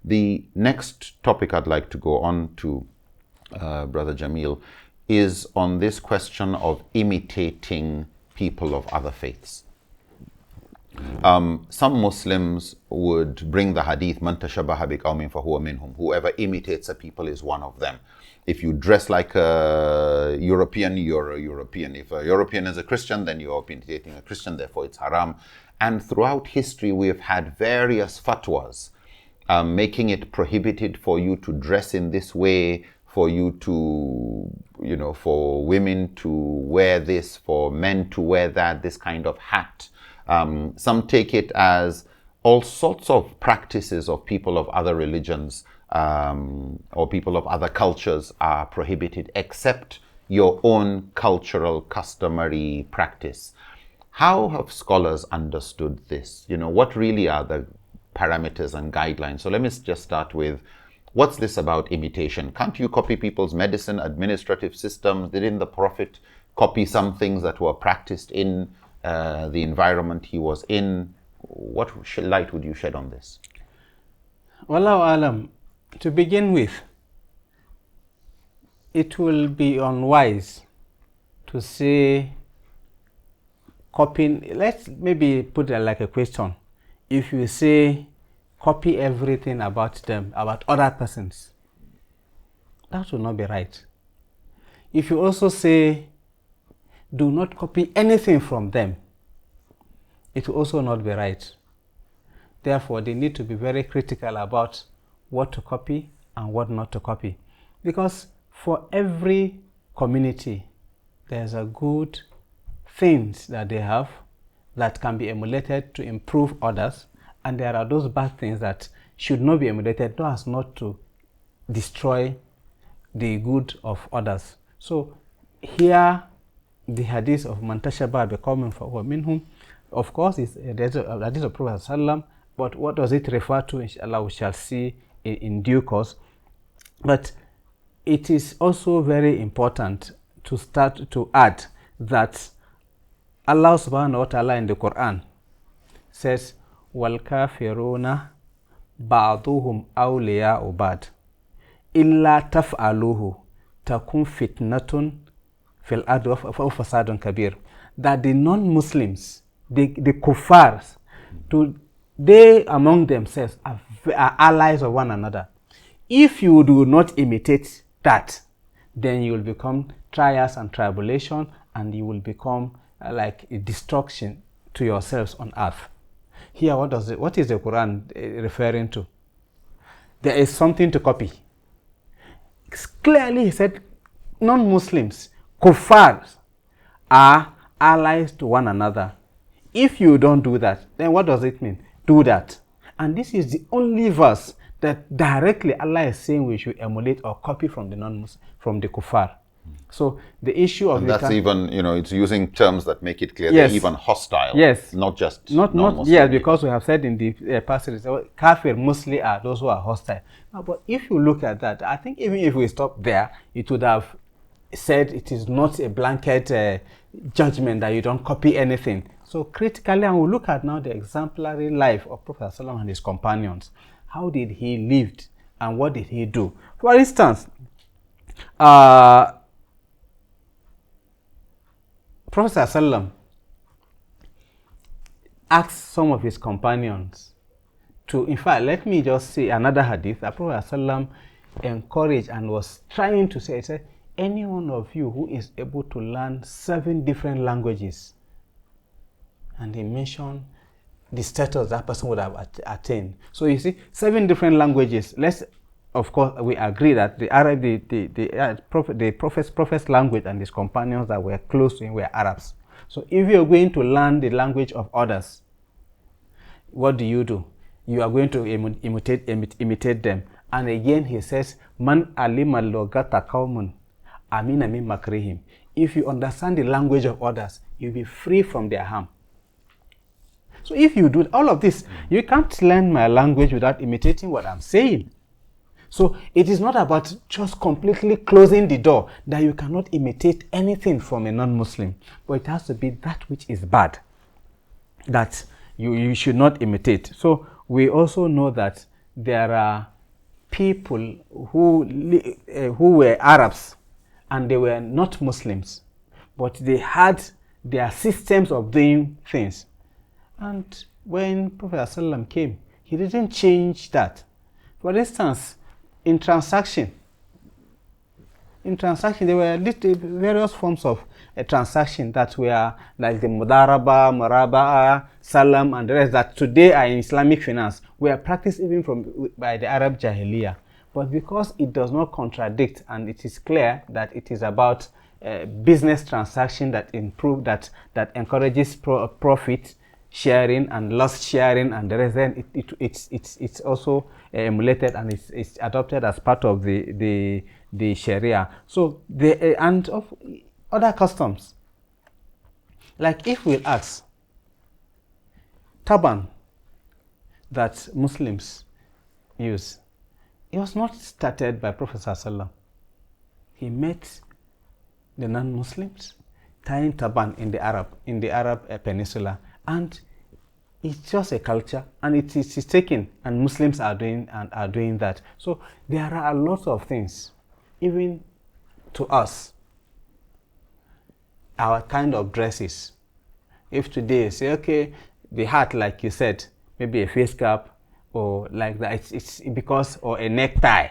The next topic I'd like to go on to, Brother Jamil, is on this question of imitating people of other faiths. Some Muslims would bring the hadith, "Man tashabbaha biqawmin fahuwa minhum." Whoever imitates a people is one of them. If you dress like a European, you're a European. If a European is a Christian, then you're imitating a Christian, therefore it's haram. And throughout history, we have had various fatwas making it prohibited for you to dress in this way, for you to, for women to wear this, for men to wear that, this kind of hat. Some take it as all sorts of practices of people of other religions or people of other cultures are prohibited, except your own cultural, customary practice. How have scholars understood this? What really are the parameters and guidelines? So let me just start with, what's this about imitation? Can't you copy people's medicine, administrative systems? Didn't the Prophet copy some things that were practiced in the environment he was in? What light would you shed on this? Wallahu alam. To begin with, it will be unwise to say copying. Let's maybe put it like a question. If you say copy everything about them, about other persons, that will not be right. If you also say do not copy anything from them, it will also not be right. Therefore, they need to be very critical about what to copy and what not to copy. Because for every community, there's a good things that they have that can be emulated to improve others, and there are those bad things that should not be emulated so as not to destroy the good of others. So here, the hadith of "Man tashabbaha biqawmin fahuwa minhum," of course, there's a hadith of Prophet ﷺ, but what does it refer to? Inshallah, we shall see in due course. But it is also very important to start to add that Allah subhanahu wa ta'ala in the Quran says, "Wal kafiruna ba'duhum awliya'u ba'd illa taf'aluhu takun fitnatun fil ardi wa fasadun kabir." That the non-Muslims, the kuffars, they among themselves are allies of one another. If you do not imitate that, then you will become trials and tribulation, and you will become like a destruction to yourselves on earth. Here, what is the Quran referring to? There is something to copy. Clearly, he said, non-Muslims, kuffars, are allies to one another. If you don't do that, then what does it mean? Do that. And this is the only verse that directly Allah is saying we should emulate or copy from the non-Muslim, from the kuffar. So the issue of, and that's even, it's using terms that make it clear, yes, they're even hostile. Yes, not just not yes, because we have said in the passage, kafir mostly are those who are hostile. Now, but if you look at that, I think even if we stop there, it would have said it is not a blanket judgment that you don't copy anything. So critically, and we'll look at now the exemplary life of Prophet ﷺ and his companions. How did he live and what did he do? For instance, Prophet ﷺ asked some of his companions to, in fact, let me just say another hadith that Prophet ﷺ encouraged and was trying to say, he said, any one of you who is able to learn 7 different languages, and he mentioned the status that person would have attained. So you see, 7 different languages. Of course, we agree that the Arab, the Prophet's language and his companions that were close to him were Arabs. So if you are going to learn the language of others, what do? You are going to imitate them. And again, he says, "Man alima logata qaumun amina min makrihim." If you understand the language of others, you'll be free from their harm. So if you do all of this, you can't learn my language without imitating what I'm saying. So it is not about just completely closing the door that you cannot imitate anything from a non-Muslim, but it has to be that which is bad that you should not imitate. So we also know that there are people who were Arabs and they were not Muslims, but they had their systems of doing things. And when Prophet ﷺ came, he didn't change that. For instance, in transaction, there were various forms of transaction that were like the Mudaraba, Muraba'a, Salam, and the rest that today are in Islamic finance were practiced even by the Arab Jahiliyyah. But because it does not contradict and it is clear that it is about business transaction that encourages profit sharing and loss sharing and the rest, then it's also emulated and it's adopted as part of the Sharia. So and of other customs, like if we ask turban that Muslims use, it was not started by Prophet ﷺ. He met the non-Muslims tying turban in the Arab Peninsula, and it's just a culture, and it is taken, and Muslims are doing that. So there are a lot of things, even to us, our kind of dresses. If today say, okay, the hat, like you said, maybe a face cap or like that, it's because, or a necktie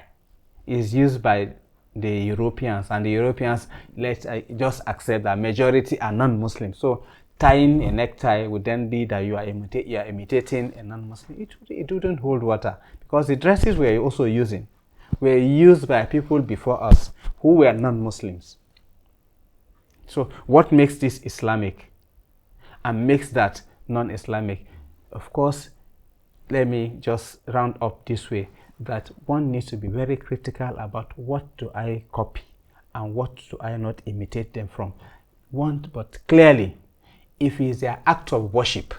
is used by the Europeans, and the Europeans, let's just accept that majority are non-Muslim. So tying a necktie would then be that you are imitating a non-Muslim. It wouldn't hold water, because the dresses we're also using were used by people before us who were non-Muslims. So what makes this Islamic and makes that non-Islamic? Of course, let me just round up this way, that one needs to be very critical about what do I copy and what do I not imitate them from. But clearly, if it is their act of worship,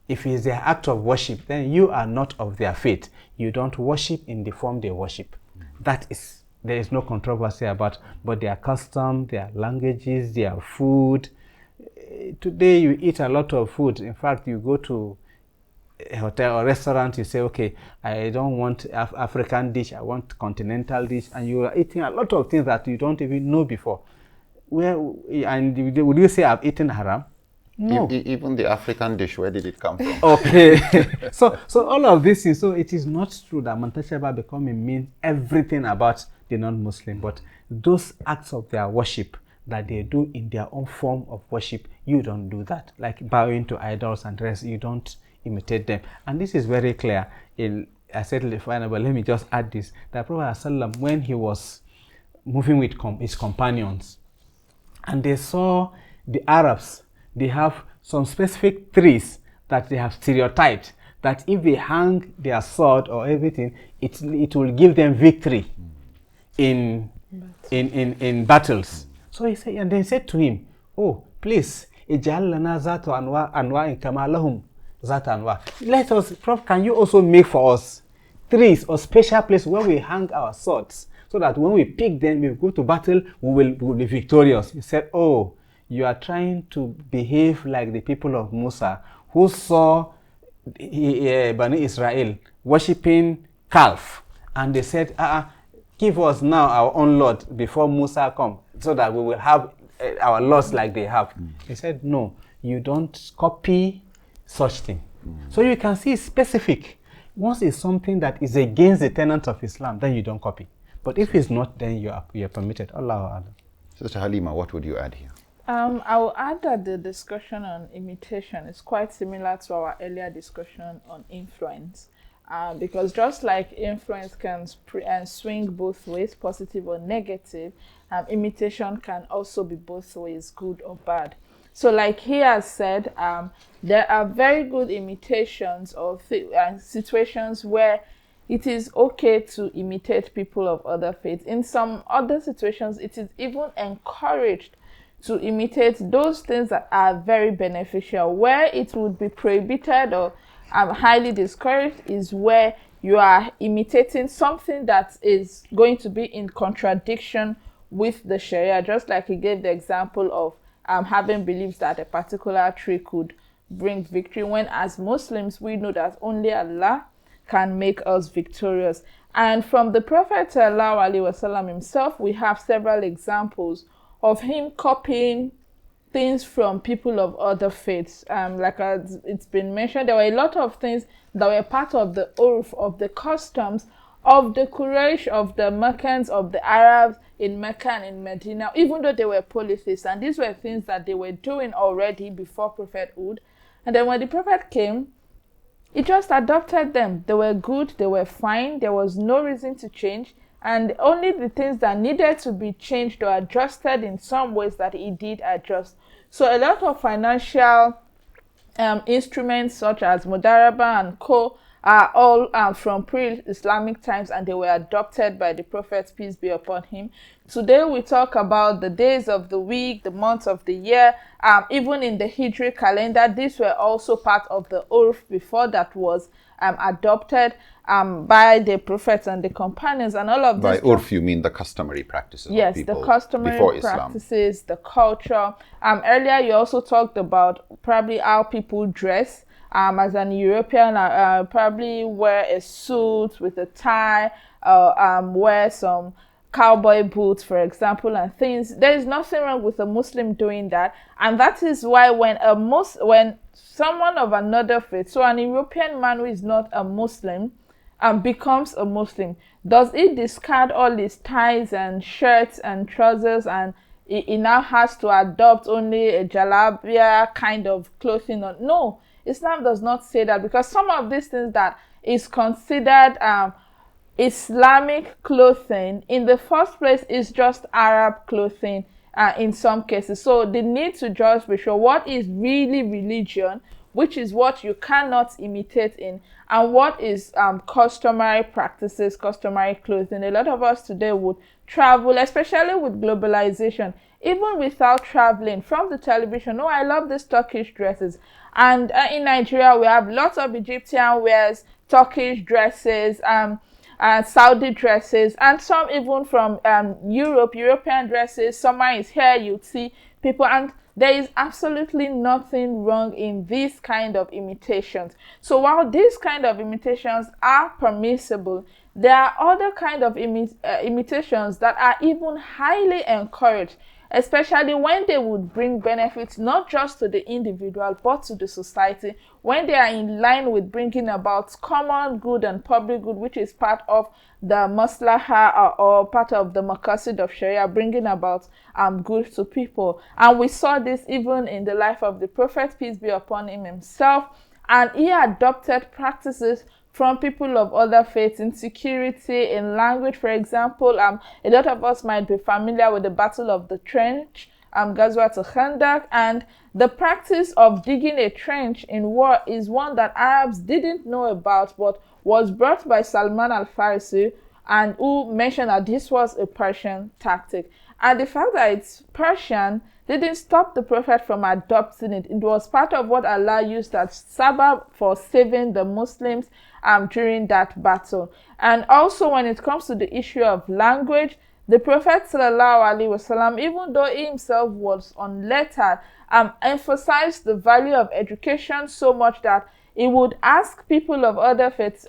then you are not of their faith. You don't worship in the form they worship. There is no controversy about, but their custom, their languages, their food. Today you eat a lot of food. In fact, you go to a hotel or restaurant, you say, okay, I don't want African dish, I want continental dish, and you are eating a lot of things that you don't even know before. And would you say I've eaten haram? No. Even the African dish, where did it come from? Okay. so all of this is, so it is not true that Muntashaba becoming means everything about the non-Muslim, but those acts of their worship that they do in their own form of worship, you don't do that. Like bowing to idols and rest, you don't imitate them. And this is very clear. I said but let me just add this, that Prophet ﷺ, when he was moving with his companions, and they saw the Arabs, they have some specific trees that they have stereotyped, that if they hang their sword or everything, it will give them victory in battles. So he said, and they said to him, oh, please, ij'al lana zata anwa'in kama lahum zata anwa'. Let us, Prof, can you also make for us trees or special place where we hang our swords, so that when we pick them, we go to battle, we will be victorious. He said, oh, you are trying to behave like the people of Musa, who saw Bani Israel worshipping calf, and they said, give us now our own Lord before Musa come, so that we will have our laws like they have. He said, no, you don't copy such thing. So you can see specific. Once it's something that is against the tenets of Islam, then you don't copy. But if it's not, then you are permitted. Allahu Akbar. Sister Halima, what would you add here? I will add that the discussion on imitation is quite similar to our earlier discussion on influence. Because just like influence can swing both ways, positive or negative, imitation can also be both ways, good or bad. So like he has said, there are very good imitations of situations where it is okay to imitate people of other faiths. In some other situations, it is even encouraged to imitate those things that are very beneficial. Where it would be prohibited or highly discouraged is where you are imitating something that is going to be in contradiction with the Sharia. Just like he gave the example of having beliefs that a particular tree could bring victory, when as Muslims we know that only Allah can make us victorious. And from the Prophet ﷺ himself, we have several examples of him copying things from people of other faiths. Like it's been mentioned, there were a lot of things that were part of the urf, of the customs of the Quraysh, of the Meccans, of the Arabs in Mecca and in Medina, even though they were polytheists. And these were things that they were doing already before prophethood. And then when the prophet came, he just adopted them. They were good, they were fine, there was no reason to change. And only the things that needed to be changed or adjusted in some ways that he did adjust. So a lot of financial instruments such as Mudaraba and Co. are all from pre-Islamic times, and they were adopted by the Prophet, peace be upon him. Today we talk about the days of the week, the months of the year, even in the Hijri calendar. These were also part of the urf before that was adopted by the prophets and the companions, and all of this. By urf, you mean the customary practices yes, of people the customary practices, the culture. Earlier you also talked about probably how people dress. As an European, probably wear a suit with a tie, wear some cowboy boots, for example, and things. There is nothing wrong with a Muslim doing that, and that is why when someone of another faith, so an European man who is not a Muslim, becomes a Muslim, does he discard all his ties and shirts and trousers, and he now has to adopt only a jalabia kind of clothing? No. Islam does not say that, because some of these things that is considered Islamic clothing in the first place is just Arab clothing in some cases. So they need to just be sure what is really religion, which is what you cannot imitate in, and what is customary practices, customary clothing. A lot of us today would travel, especially with globalization, even without traveling, from the television. Oh, I love these Turkish dresses. And in Nigeria, we have lots of Egyptian wears, Turkish dresses, Saudi dresses, and some even from European dresses. Summer is here, you'd see people, and there is absolutely nothing wrong in these kind of imitations. So while these kind of imitations are permissible, there are other kind of imitations that are even highly encouraged, especially when they would bring benefits not just to the individual but to the society, when they are in line with bringing about common good and public good, which is part of the maslaha or part of the maqasid of Sharia, bringing about good to people. And we saw this even in the life of the Prophet, peace be upon him himself, and he adopted practices from people of other faiths in security, in language. For example, a lot of us might be familiar with the Battle of the Trench, Ghazwat al-Khandaq, and the practice of digging a trench in war is one that Arabs didn't know about, but was brought by Salman al-Farisi, and who mentioned that this was a Persian tactic. And the fact that it's Persian didn't stop the Prophet from adopting it. It was part of what Allah used as sabab for saving the Muslims during that battle. And also when it comes to the issue of language, the Prophet ﷺ, even though he himself was unlettered, emphasized the value of education so much that he would ask people of other faiths,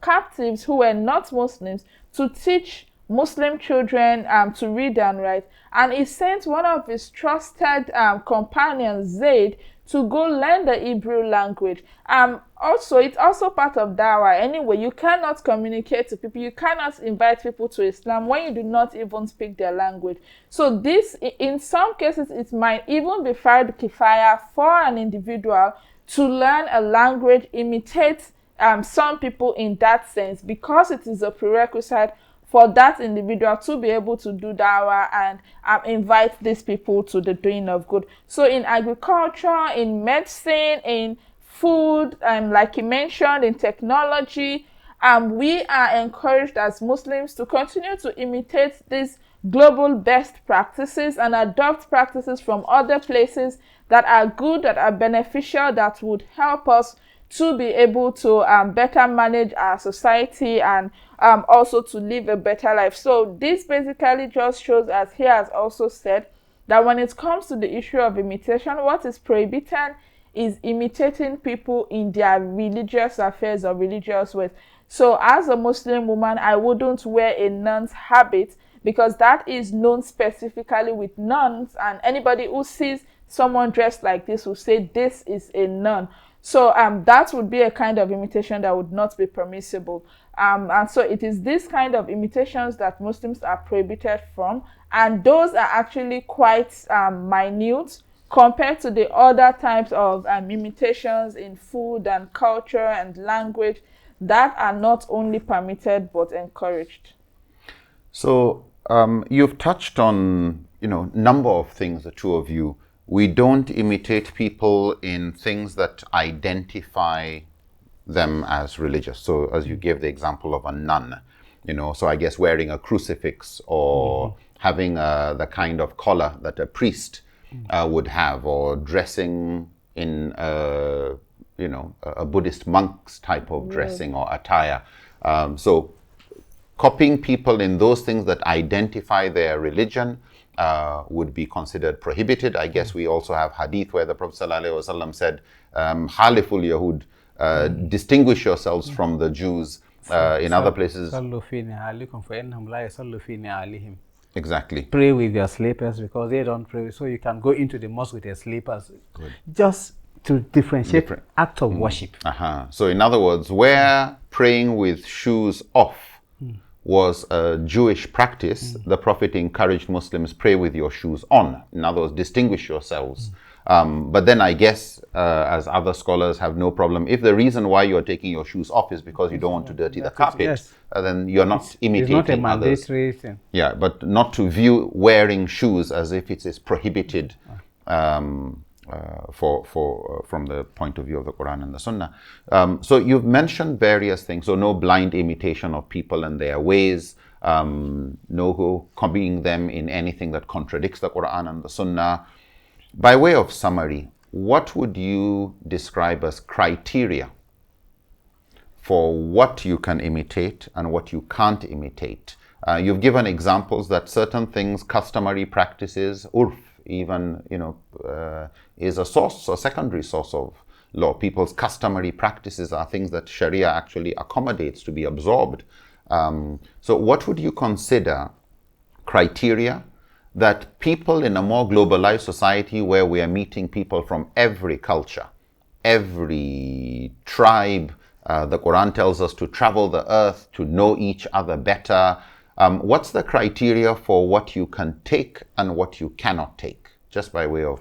captives who were not Muslims, to teach Muslim children to read and write. And he sent one of his trusted companions, Zayd, to go learn the Hebrew language. Also, it's also part of dawah. Anyway, you cannot communicate to people, you cannot invite people to Islam when you do not even speak their language. So this, in some cases, it might even be fard kifaya for an individual to learn a language, imitate some people in that sense, because it is a prerequisite for that individual to be able to do dawah and invite these people to the doing of good. So in agriculture, in medicine, in food, like you mentioned, in technology, we are encouraged as Muslims to continue to imitate these global best practices and adopt practices from other places that are good, that are beneficial, that would help us to be able to better manage our society and also to live a better life. So this basically just shows, as he has also said, that when it comes to the issue of imitation, what is prohibited is imitating people in their religious affairs or religious ways. So as a Muslim woman, I wouldn't wear a nun's habit, because that is known specifically with nuns, and anybody who sees someone dressed like this will say this is a nun. So that would be a kind of imitation that would not be permissible. And so it is this kind of imitations that Muslims are prohibited from, and those are actually quite minute compared to the other types of imitations in food and culture and language that are not only permitted but encouraged. So you've touched on, number of things, the two of you. We don't imitate people in things that identify them as religious. So as you gave the example of a nun, so I guess wearing a crucifix or having the kind of collar that a priest would have, or dressing in a Buddhist monk's type of dressing or attire. So copying people in those things that identify their religion would be considered prohibited. I guess we also have hadith where the Prophet ﷺ said, Haliful Yahud, distinguish yourselves from the Jews. In other places, exactly. Pray with your slippers, because they don't pray. So you can go into the mosque with your slippers. Good. Just to differentiate act of worship. So in other words, where praying with shoes off was a Jewish practice, the Prophet encouraged Muslims, pray with your shoes on. In other words, distinguish yourselves. But then I guess, as other scholars have no problem, if the reason why you're taking your shoes off is because you don't want to dirty the carpet, then you're not imitating others. It's not a mandatory thing. Yeah, but not to view wearing shoes as if it is prohibited from the point of view of the Quran and the Sunnah. So you've mentioned various things. So no blind imitation of people and their ways, no copying them in anything that contradicts the Quran and the Sunnah. By way of summary, what would you describe as criteria for what you can imitate and what you can't imitate? You've given examples that certain things, customary practices, urf, even, is a secondary source of law. People's customary practices are things that Sharia actually accommodates to be absorbed. So what would you consider criteria that people in a more globalized society, where we are meeting people from every culture, every tribe, the Quran tells us to travel the earth to know each other better. What's the criteria for what you can take and what you cannot take? Just by way of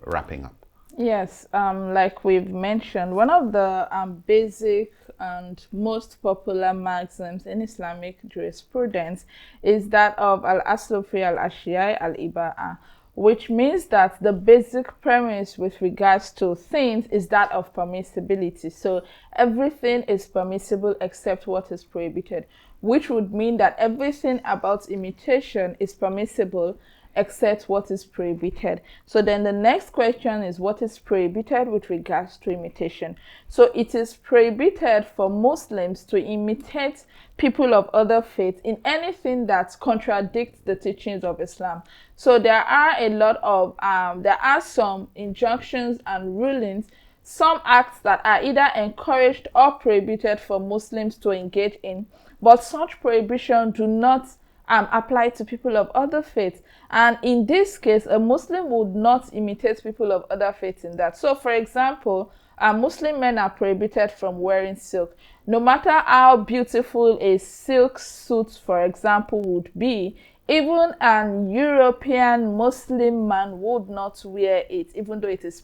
wrapping up. Yes, like we've mentioned, one of the basic and most popular maxims in Islamic jurisprudence is that of al-aslu fi al-ashiyai al-iba'a, which means that the basic premise with regards to things is that of permissibility. So everything is permissible except what is prohibited, which would mean that everything about imitation is permissible except what is prohibited. So then the next question is, what is prohibited with regards to imitation? So it is prohibited for Muslims to imitate people of other faiths in anything that contradicts the teachings of Islam. So there are a lot of there are some injunctions and rulings, some acts that are either encouraged or prohibited for Muslims to engage in, but such prohibition do not apply to people of other faiths. And in this case, a Muslim would not imitate people of other faiths in that. So for example, Muslim men are prohibited from wearing silk. No matter how beautiful a silk suit, for example, would be, even an European Muslim man would not wear it, even though it is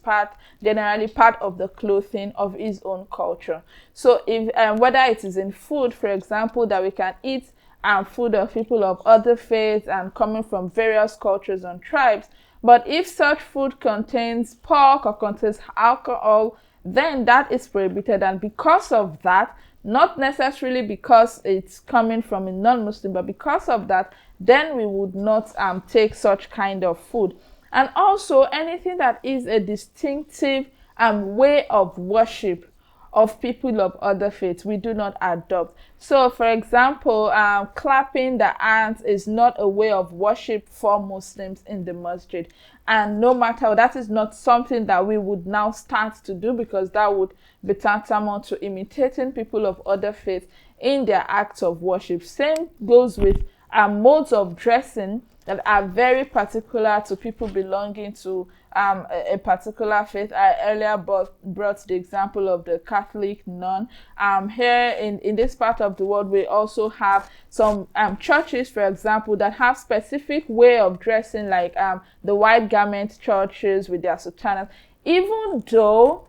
generally part of the clothing of his own culture. So if whether it is in food, for example, that we can eat food of people of other faiths and coming from various cultures and tribes, but if such food contains pork or contains alcohol, then that is prohibited. And because of that, not necessarily because it's coming from a non-Muslim, but because of that, then we would not take such kind of food. And also anything that is a distinctive way of worship of people of other faiths. We do not adopt. So, for example, clapping the hands is not a way of worship for Muslims in the masjid. And no matter, that is not something that we would now start to do, because that would be tantamount to imitating people of other faiths in their acts of worship. Same goes with modes of dressing that are very particular to people belonging to a particular faith. I earlier brought the example of the Catholic nun. Here in this part of the world, we also have some churches, for example, that have specific way of dressing, like the white garment churches with their sultanas. Even though,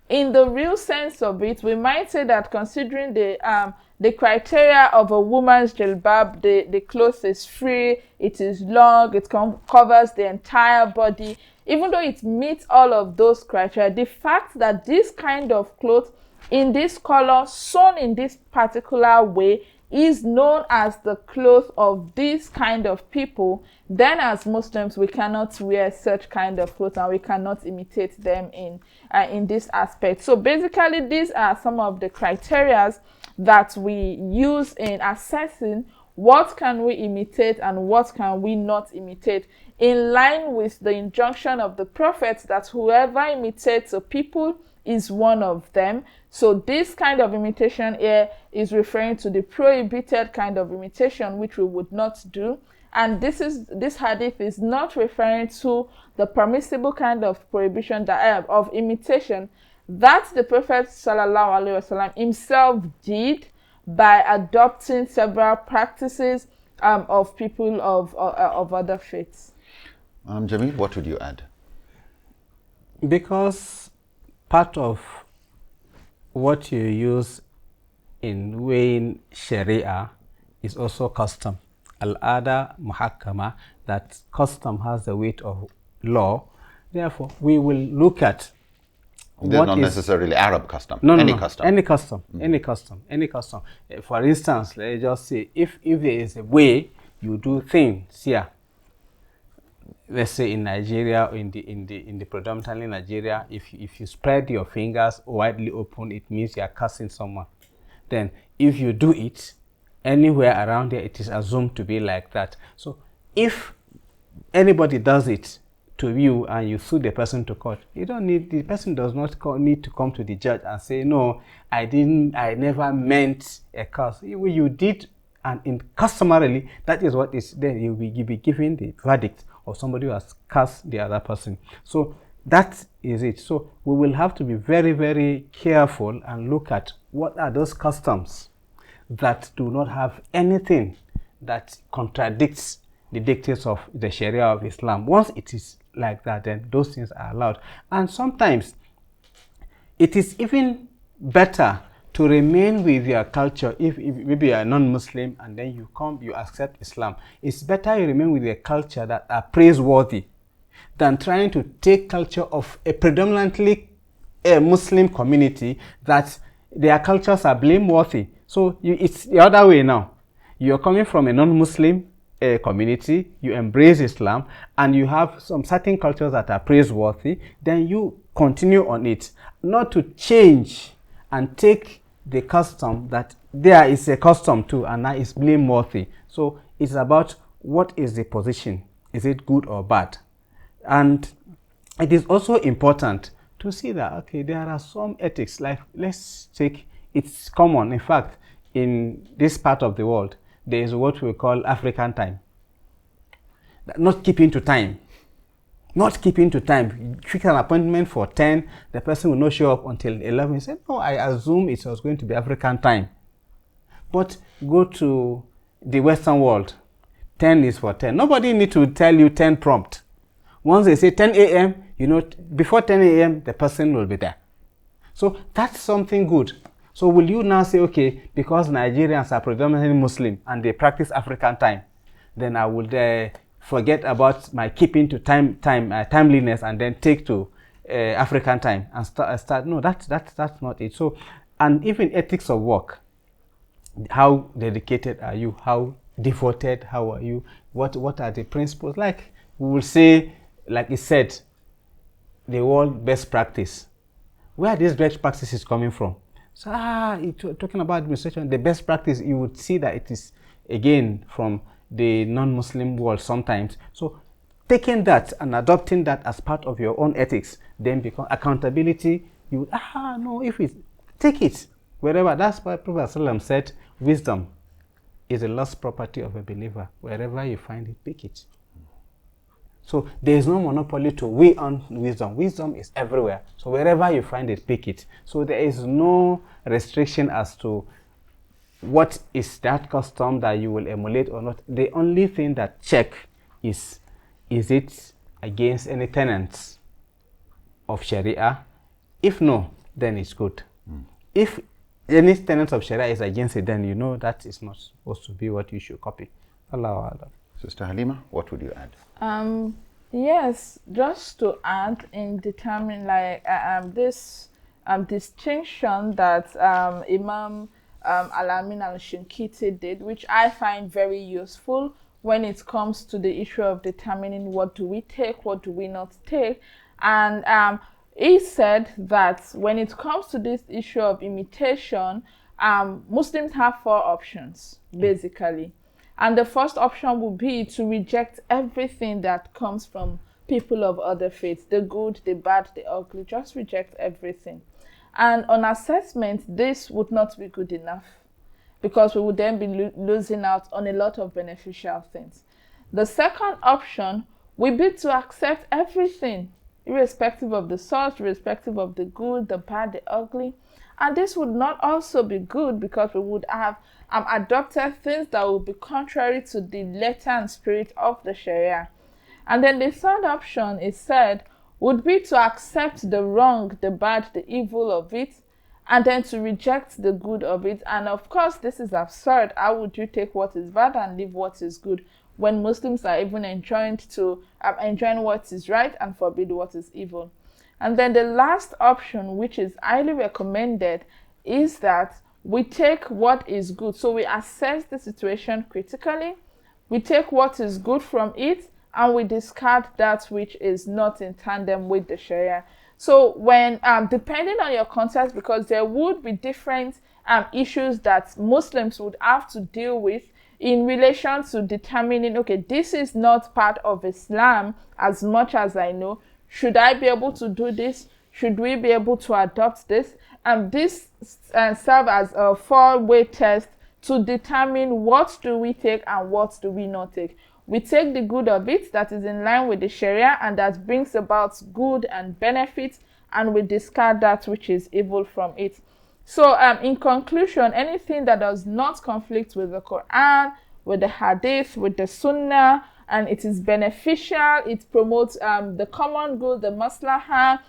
in the real sense of it, we might say that, considering the criteria of a woman's jilbab, the cloth is free, it is long, it covers the entire body. Even though it meets all of those criteria, the fact that this kind of cloth in this color, sewn in this particular way, is known as the cloth of this kind of people, then as Muslims we cannot wear such kind of clothes, and we cannot imitate them in this aspect. So basically, these are some of the criteria that we use in assessing what can we imitate and what can we not imitate, in line with the injunction of the prophets that whoever imitates a people is one of them. So this kind of imitation here is referring to the prohibited kind of imitation, which we would not do. And this hadith is not referring to the permissible kind of prohibition that of imitation that the Prophet ﷺ himself did by adopting several practices of people of other faiths. Jamil, what would you add? Because part of what you use in weighing Sharia is also custom. Al-ada muhakkama, that custom has the weight of law. Therefore, we will look at not necessarily Arab custom. Any custom. For instance, let's just say if there is a way you do things here, let's say in Nigeria, in the predominantly Nigeria, if you spread your fingers widely open, it means you are cursing someone. Then if you do it anywhere around here, it is assumed to be like that. So if anybody does it to you and you sue the person to court, the person does not need to come to the judge and say, no, I never meant a curse. You did, and customarily that is what is then you'll be given the verdict of somebody who has cursed the other person. So that is it. So we will have to be very, very careful and look at what are those customs that do not have anything that contradicts the dictates of the Sharia of Islam. Once it is like that, then those things are allowed. And sometimes it is even better to remain with your culture. If maybe you are non-Muslim and then you accept Islam, it's better you remain with a culture that are praiseworthy than trying to take culture of a predominantly Muslim community that their cultures are blameworthy. So it's the other way now. You're coming from a non-Muslim community, you embrace Islam, and you have some certain cultures that are praiseworthy, then you continue on it, not to change and take the custom that there is a custom too, and that is blameworthy. So it's about what is the position, is it good or bad? And it is also important to see that, okay, there are some ethics, like let's take, it's common, in fact, in this part of the world, there is what we call African time. Not keeping to time. Not keeping to time. Fix an appointment for 10, the person will not show up until 11. You say, no, I assume it was going to be African time. But go to the Western world, 10 is for 10. Nobody needs to tell you 10 prompt. Once they say 10 a.m., before 10 a.m., the person will be there. So that's something good. So will you now say, okay, because Nigerians are predominantly Muslim and they practice African time, then I would forget about my keeping to timeliness and then take to African time and start? No, that's not it. So, and even ethics of work, how dedicated are you? How devoted? How are you? What are the principles? Like we will say, like it said, the world best practice. Where are these best practices coming from? So, you're talking about administration, the best practice, you would see that it is, again, from the non-Muslim world sometimes. So, taking that and adopting that as part of your own ethics, then become accountability. You would, no, if we take it wherever. That's why Prophet ﷺ said, wisdom is the lost property of a believer. Wherever you find it, pick it. So there is no monopoly to we on wisdom. Wisdom is everywhere. So wherever you find it, pick it. So there is no restriction as to what is that custom that you will emulate or not. The only thing that check is it against any tenets of Sharia? If no, then it's good. If any tenets of Sharia is against it, then you know that is not supposed to be what you should copy. Allahu Akbar. Sister Halima, what would you add? Yes, just to add in determining this distinction that Imam Al-Amin al-Shinkiti did, which I find very useful when it comes to the issue of determining what do we take, what do we not take. And he said that when it comes to this issue of imitation, Muslims have 4 options, basically. And the first option would be to reject everything that comes from people of other faiths, the good, the bad, the ugly, just reject everything. And on assessment, this would not be good enough because we would then be losing out on a lot of beneficial things. The second option would be to accept everything, irrespective of the source, irrespective of the good, the bad, the ugly. And this would not also be good because we would have adopted things that would be contrary to the letter and spirit of the Sharia. And then the third option is said would be to accept the wrong, the bad, the evil of it, and then to reject the good of it. And of course, this is absurd. How would you take what is bad and leave what is good when Muslims are even enjoined to enjoin what is right and forbid what is evil? And then the last option, which is highly recommended, is that we take what is good. So we assess the situation critically, we take what is good from it, and we discard that which is not in tandem with the Sharia. So when, depending on your context, because there would be different issues that Muslims would have to deal with in relation to determining, okay, this is not part of Islam as much as I know. Should I be able to do this? Should we be able to adopt this? And this serve as a 4-way test to determine what do we take and what do we not take. We take the good of it that is in line with the Sharia and that brings about good and benefits, and we discard that which is evil from it. So in conclusion, anything that does not conflict with the Quran, with the Hadith, with the Sunnah, and it is beneficial, it promotes the common good, the maslahah,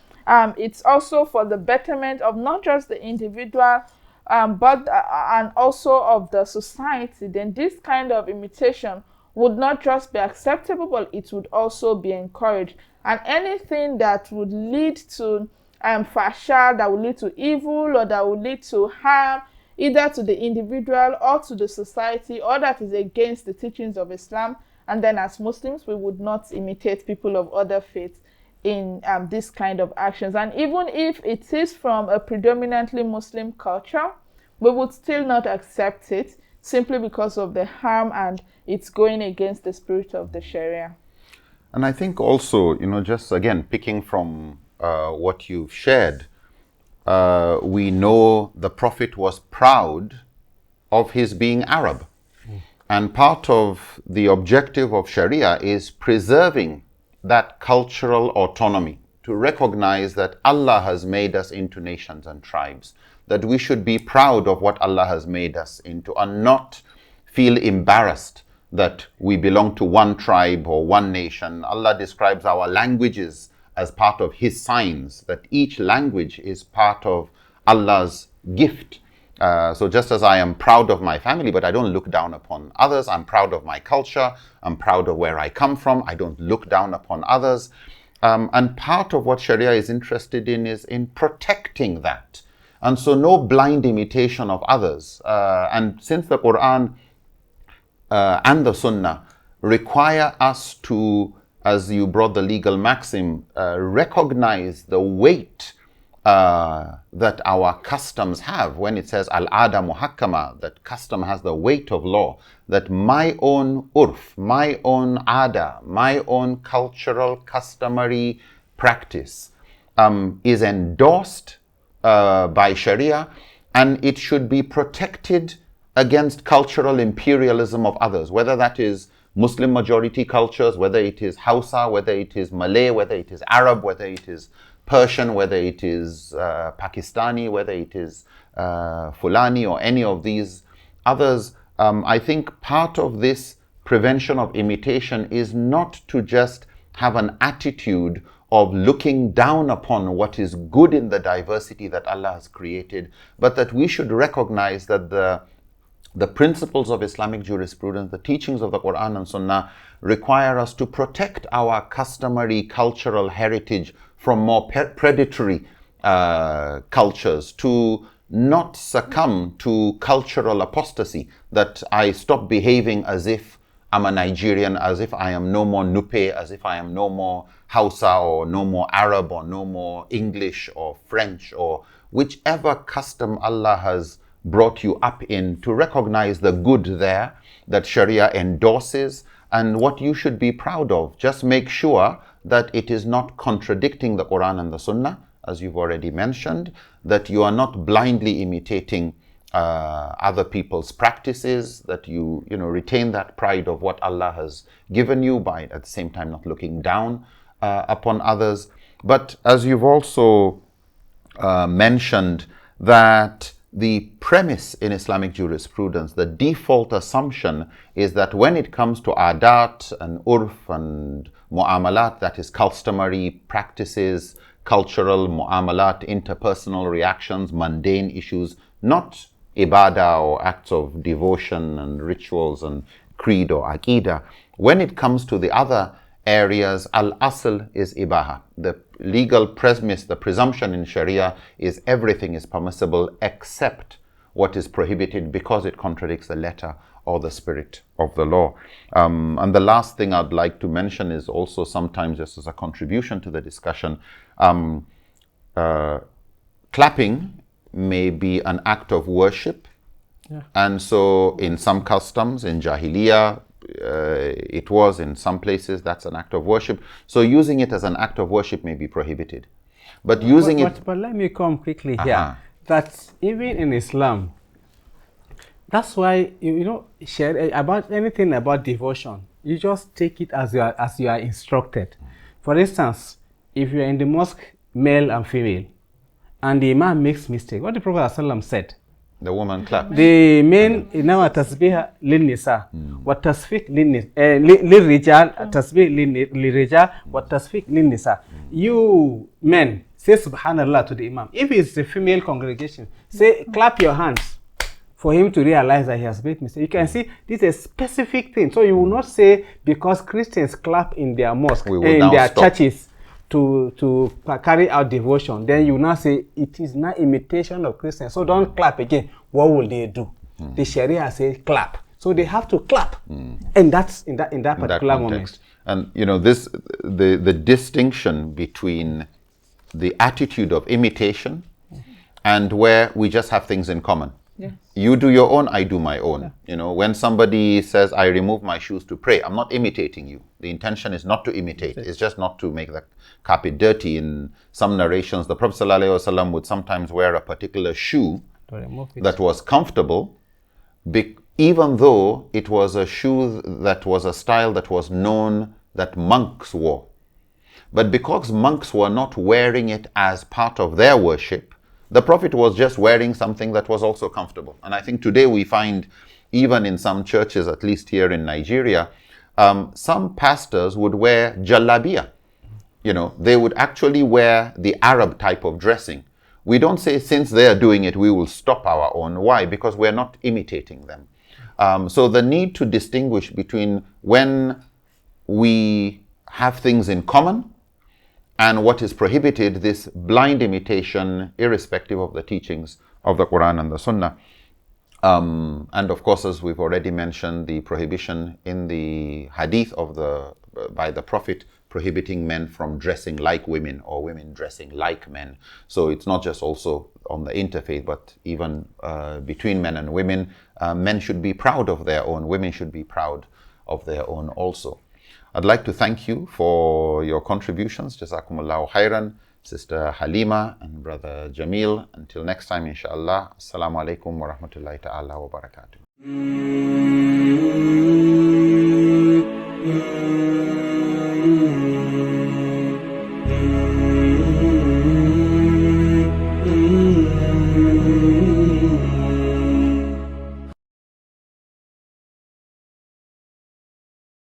it's also for the betterment of not just the individual, but and also of the society, then this kind of imitation would not just be acceptable, but it would also be encouraged. And anything that would lead to fasha, that would lead to evil, or that would lead to harm, either to the individual or to the society, or that is against the teachings of Islam, and then as Muslims, we would not imitate people of other faiths in this kind of actions. And even if it is from a predominantly Muslim culture, we would still not accept it simply because of the harm and it's going against the spirit of the Sharia. And I think also, just again, picking from what you've shared, we know the Prophet was proud of his being Arab. And part of the objective of Sharia is preserving that cultural autonomy, to recognize that Allah has made us into nations and tribes, that we should be proud of what Allah has made us into and not feel embarrassed that we belong to one tribe or one nation. Allah describes our languages as part of His signs, that each language is part of Allah's gift. So just as I am proud of my family, but I don't look down upon others, I'm proud of my culture, I'm proud of where I come from, I don't look down upon others. And part of what Sharia is interested in is in protecting that. And so no blind imitation of others. And since the Quran and the Sunnah require us to, as you brought the legal maxim, recognize the weight that our customs have, when it says al-ada muhakkama, that custom has the weight of law, that my own urf, my own ada, my own cultural, customary practice is endorsed by Sharia, and it should be protected against cultural imperialism of others, whether that is Muslim majority cultures, whether it is Hausa, whether it is Malay, whether it is Arab, whether it is Persian, whether it is Pakistani, whether it is Fulani or any of these others. I think part of this prevention of imitation is not to just have an attitude of looking down upon what is good in the diversity that Allah has created, but that we should recognize that the principles of Islamic jurisprudence, the teachings of the Quran and Sunnah require us to protect our customary cultural heritage from more predatory cultures, to not succumb to cultural apostasy, that I stop behaving as if I'm a Nigerian, as if I am no more Nupe, as if I am no more Hausa or no more Arab or no more English or French or whichever custom Allah has brought you up in, to recognize the good there that Sharia endorses and what you should be proud of. Just make sure that it is not contradicting the Quran and the Sunnah, as you've already mentioned, that you are not blindly imitating other people's practices, that you retain that pride of what Allah has given you by at the same time not looking down upon others. But as you've also mentioned, that the premise in Islamic jurisprudence, the default assumption is that when it comes to adat and urf and mu'amalat, that is customary practices, cultural mu'amalat, interpersonal reactions, mundane issues, not ibadah or acts of devotion and rituals and creed or aqidah. When it comes to the other areas, al-asl is ibaha. The legal premise, the presumption in Sharia is everything is permissible except what is prohibited because it contradicts the letter or the spirit of the law. And the last thing I'd like to mention is also sometimes just as a contribution to the discussion, clapping may be an act of worship. Yeah. And so in some customs, in Jahiliyyah, it was, in some places that's an act of worship. So using it as an act of worship may be prohibited. But using it... But let me come quickly here. That even in Islam, that's why, share about anything about devotion, you just take it as you are instructed. For instance, if you are in the mosque, male and female, and the imam makes mistake, what the Prophet ﷺ said, the woman claps. The men إنما تسبيح للنساء والتصفيق للرجال تسبيح للرجال والتصفيق للنساء. You men say Subhanallah to the imam. If it's a female congregation, say clap your hands for him to realize that he has made mistake. You can see this is a specific thing. So you will not say because Christians clap in their mosque in their churches to carry out devotion, then you now say it is not imitation of Christians, so don't clap again. What will they do? The Sharia says clap, so they have to clap, and that's in that particular moment. And this the distinction between the attitude of imitation and where we just have things in common. Yes. You do your own, I do my own. Yeah. When somebody says, I remove my shoes to pray, I'm not imitating you. The intention is not to imitate. It's just not to make the carpet dirty. In some narrations, the Prophet ﷺ would sometimes wear a particular shoe that was comfortable, even though it was a shoe that was a style that was known that monks wore. But because monks were not wearing it as part of their worship, the Prophet was just wearing something that was also comfortable. And I think today we find, even in some churches, at least here in Nigeria, some pastors would wear jalabiya. They would actually wear the Arab type of dressing. We don't say, since they are doing it, we will stop our own. Why? Because we're not imitating them. So the need to distinguish between when we have things in common and what is prohibited, this blind imitation, irrespective of the teachings of the Quran and the Sunnah. And of course, as we've already mentioned, the prohibition in the hadith by the Prophet prohibiting men from dressing like women or women dressing like men. So it's not just also on the interfaith, but even between men and women. Men should be proud of their own, women should be proud of their own also. I'd like to thank you for your contributions. Jazakumullahu khairan, Sister Halima and Brother Jamil. Until next time, inshallah. Assalamu alaikum wa rahmatullahi ta'ala wa barakatuh.